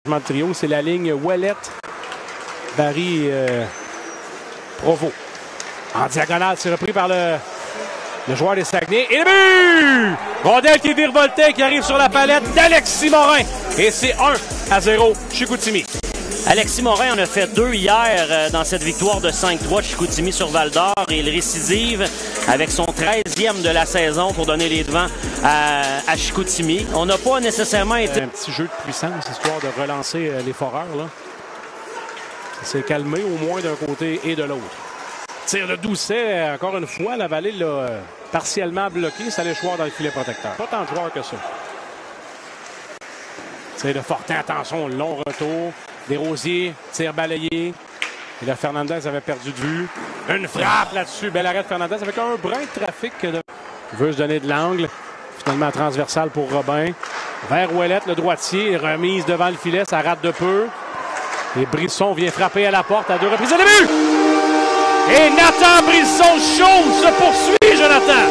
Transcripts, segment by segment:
De trio, c'est la ligne Ouellet, Barry, Provo. En diagonale, c'est repris par le joueur des Saguenay. Et le but! Rondelle qui virevoltait, qui arrive sur la palette d'Alexis Morin. Et c'est 1-0 Chicoutimi. Alexis Morin en a fait 2 hier dans cette victoire de 5-3 de Chicoutimi sur Val-d'Or. Et il récidive avec son 13e de la saison pour donner les devants à Chicoutimi. On n'a pas nécessairement été... Un petit jeu de puissance, histoire de relancer les foreurs. Ça s'est calmé au moins d'un côté et de l'autre. Tire de Doucet, encore une fois, la Vallée l'a partiellement bloqué. Ça allait choir dans le filet protecteur. Pas tant de joueurs que ça. Tire de Fortin, attention, long retour. Desrosiers, tir balayé. Et là, Fernandez avait perdu de vue. Une frappe là-dessus. Bel arrêt de Fernandez avec un brin de trafic. Il veut se donner de l'angle. Finalement, transversal pour Robin. Vers Ouellet, le droitier. Remise devant le filet, ça rate de peu. Et Brisson vient frapper à la porte à 2 reprises. Et le but! Et Nathan Brisson chaud se poursuit, Jonathan.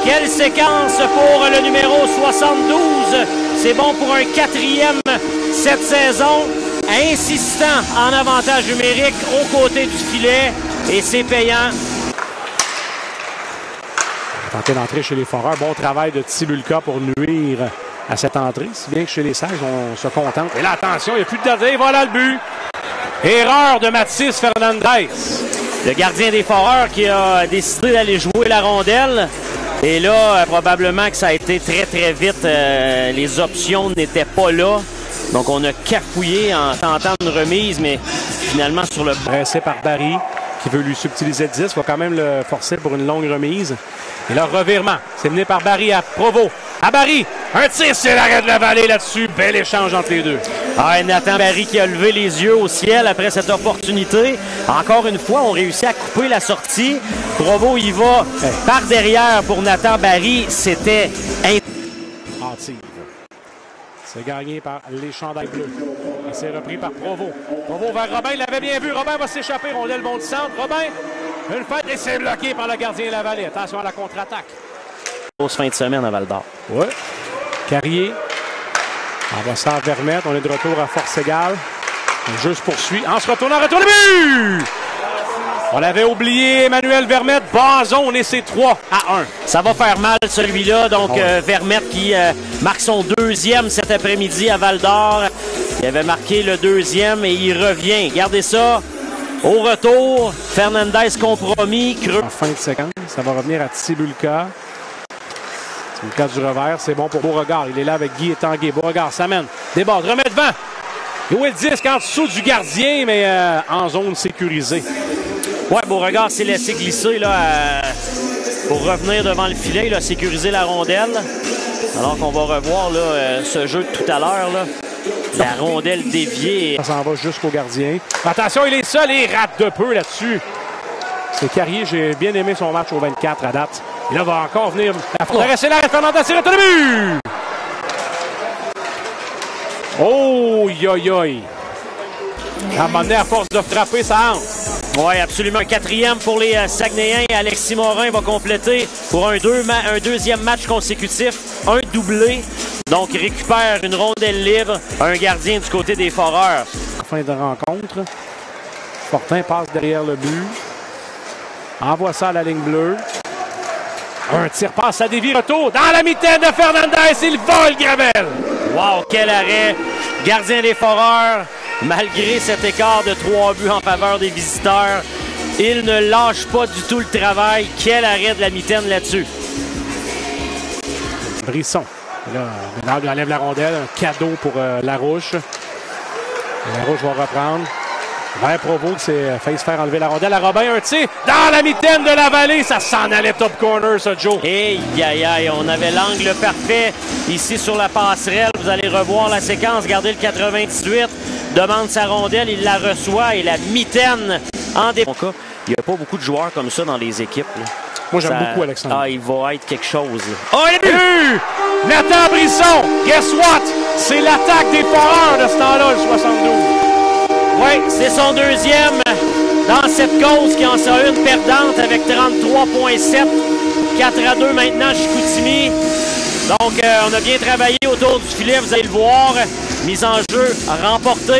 Quelle séquence pour le numéro 72. C'est bon pour un 4e cette saison. Insistant en avantage numérique aux côtés du filet. Et c'est payant. Tenter d'entrer chez les Foreurs. Bon travail de Tibulka pour nuire à cette entrée. Si bien que chez les Sages, on se contente. Et là, attention, il n'y a plus de gardien. Voilà le but. Erreur de Mathis Fernandez. Le gardien des Foreurs qui a décidé d'aller jouer la rondelle. Et là, probablement que ça a été très, très vite. Les options n'étaient pas là. Donc, on a cafouillé en tentant une remise, mais finalement sur le... Pressé par Barry, qui veut lui subtiliser 10. Il va quand même le forcer pour une longue remise. Et là, revirement. C'est mené par Barry à Provo. À Barry. Un tir, c'est l'arrêt de la Vallée là-dessus. Bel échange entre les deux. Ah, Nathan Barry qui a levé les yeux au ciel après cette opportunité. Encore une fois, on réussit à couper la sortie. Provo y va par derrière pour Nathan Barry. C'était... C'est gagné par les chandails bleus. Et c'est repris par Provo. Provo vers Robin, il l'avait bien vu. Robin va s'échapper. Rondelle bon du centre. Robin, une fête et c'est bloqué par le gardien de la Vallée. Attention à la contre-attaque. Grosse fin de semaine à Val-d'Or. Oui. Carrier. Envoie ça à Vermette. On est de retour à force égale. Le jeu se poursuit. En se retournant, retour de but! On avait oublié Emmanuel Vermette. Bazon, et c'est 3-1. Ça va faire mal celui-là. Donc Vermette qui marque son 2e cet après-midi à Val-d'Or. Il avait marqué le 2e et il revient. Regardez ça. Au retour, Fernandez compromis. Creux. En fin de séquence, ça va revenir à Tibulka. Tibulka du revers, c'est bon pour Beauregard. Il est là avec Guy et Tanguay. Beauregard s'amène. Déborde, remet devant. Et où est le disque en dessous du gardien, mais en zone sécurisée. Ouais, Beauregard s'est laissé glisser là, pour revenir devant le filet. Il a sécurisé la rondelle. Alors qu'on va revoir là, ce jeu de tout à l'heure. La rondelle déviée. Ça s'en va jusqu'au gardien. Attention, il est seul et il rate de peu là-dessus. C'est Carrier, j'ai bien aimé son match au 24 à date. Et là, va encore venir. C'est l'arrêt de Fernandez, c'est le but! Oh, yoï. À un moment donné, à force de frapper, ça entre. Oui, absolument. 4e pour les Saguenayens. Alexis Morin va compléter pour un 2e match consécutif. Un doublé. Donc, il récupère une rondelle libre. Un gardien du côté des Foreurs. Fin de rencontre. Fortin passe derrière le but. Envoie ça à la ligne bleue. Un tir passe à dévie. Retour dans la mitaine de Fernandez. Il vole Gravel. Wow, quel arrêt. Gardien des Foreurs. Malgré cet écart de 3 buts en faveur des visiteurs, il ne lâche pas du tout le travail. Quel arrêt de la mitaine là-dessus. Brisson. Là, Ménard lui enlève la rondelle. Un cadeau pour Larouche. Larouche va reprendre. Vers Provo qui s'est fait se faire enlever la rondelle à Robin. Un tir dans la mitaine de la Vallée. Ça s'en allait top corner, ça, Joe. Aïe, aïe, aïe. On avait l'angle parfait ici sur la passerelle. Vous allez revoir la séquence. Regardez le 98. Demande sa rondelle, il la reçoit et la mitaine en dépôt. Il n'y a pas beaucoup de joueurs comme ça dans les équipes. Là. Moi, j'aime beaucoup Alexandre. Ah, il va être quelque chose. Là. Oh, il est but! Nathan Brisson! Guess what? C'est l'attaque des Foreurs de ce temps-là, le 72. Oui, c'est son 2e dans cette cause qui en sera une perdante avec 33,7. 4-2 maintenant, Chicoutimi. Donc, on a bien travaillé autour du filet, vous allez le voir. Mise en jeu remportée.